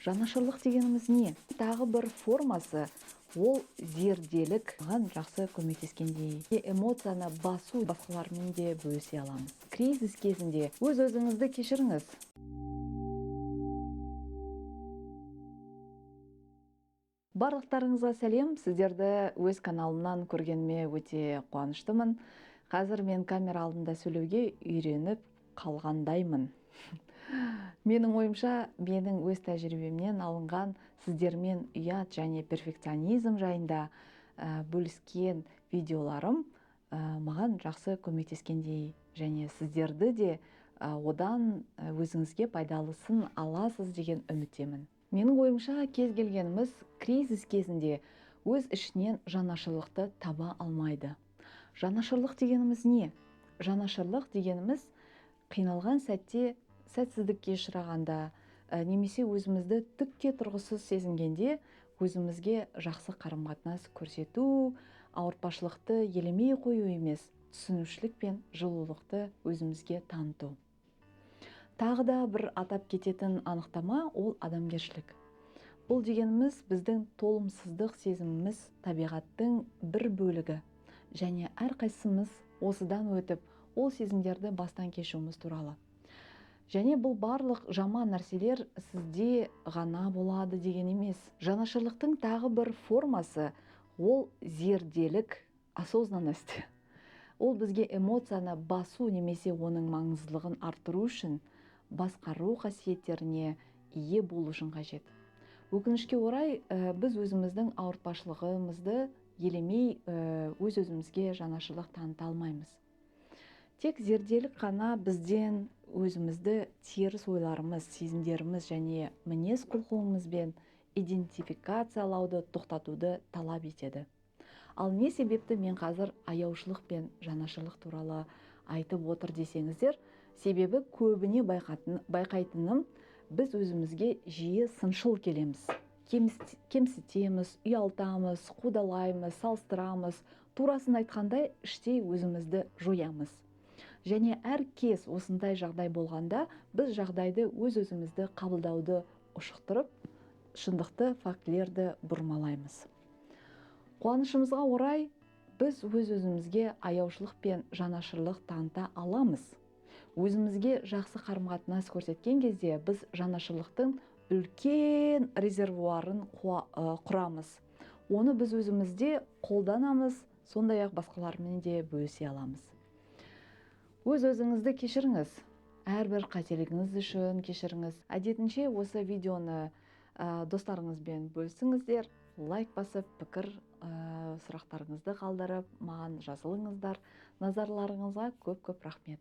Жанашырлық дегеніміз не? Тағы бір формасы ол зерделік. Маған жақсы көмектескендей. Эмоцияны басу, басқалармен де бөлісе аламыз. Кризис кезінде өз-өзіңізді кешіріңіз. Барлықтарыңызға сәлем. Сіздерді өз каналымнан көргеніме өте қуаныштымын. Қазір мен камера алдында сөйлеуге үйреніп қалғандаймын. Менің ойымша, менің өз тәжірибемнен алынған сіздермен ұят және перфекционизм жайында бөліскен видеоларым маған жақсы көмектескендей, және сіздерді де одан өзіңізге пайдалысын аласыз деген үміттемін. Менің ойымша, кез келгеніміз кризис кезінде өз ішінен жанашырлықты таба алмайды. Жанашырлық дегеніміз не? Жанашырлық дегеніміз қиналған сәтте, сәтсіздікке ұшырағанда, немесе өзімізді түкке тұрғысыз сезінгенде өзімізге жақсы қарым-қатынас көрсету, ауыртпашылықты елемей қою емес, түсінушілік пен жылулықты өзімізге таныту. Тағы да бір атап кететін анықтама ол адамгершілік. Бұл дегеніміз біздің толымсыздық сезіміміз табиғаттың бір бөлігі, және әрқайсымыз осыдан өтіп, ол сезімдерді бастан кешуіміз туралы. Және бұл барлық жаман нәрселер сізде ғана болады деген емес. Жанашырлықтың тағы бір формасы ол зерделік, осознанность. Ол бізге эмоцияны басу немесе оның маңыздылығын арттыру үшін басқару қасиеттеріне ие болу үшін қажет. Өкінішке орай, біз өзіміздің ауыртпашылығымызды елемей өз-өзімізге жанашырлық таныта алмаймыз. Тек зерделік қана бізден өзімізді теріс ойларымыз, сезімдеріміз және мінез құлқымызбен идентификациялауды тоқтатуды талап етеді. Ал не себепті мен қазір аяушылық пен жанашырлық туралы айтып отыр десеңіздер, себебі көбіне байқайтыным, біз өзімізге жиі сыншыл келеміз. Кемсітеміз, ұялтамыз, қудалаймыз, салыстырамыз, турасын айтқандай іштей өзімізді жоямыз. Және әр кез осындай жағдай болғанда, біз жағдайды өз-өзімізді қабылдауды ұшықтырып, шындықты фактілерді бұрмалаймыз. Қуанышымызға орай, біз өз-өзімізге аяушылық пен жанашырлық таныта аламыз. Өзімізге жақсы қарым-қатынас көрсеткен кезде біз жанашырлықтың үлкен резервуарын құрамыз. Оны біз өзімізде қолданамыз, сондай-ақ басқалармен де бөлісе аламыз. Өз-өзіңізді кешіріңіз. Әрбір қателігіңіз үшін кешіріңіз. Әдетінше осы видеоны достарыңызбен бөлісіңіздер, лайк басып, пікір, сұрақтарыңызды қалдырып, маған жазылыңыздар. Назарларыңызға көп-көп рахмет.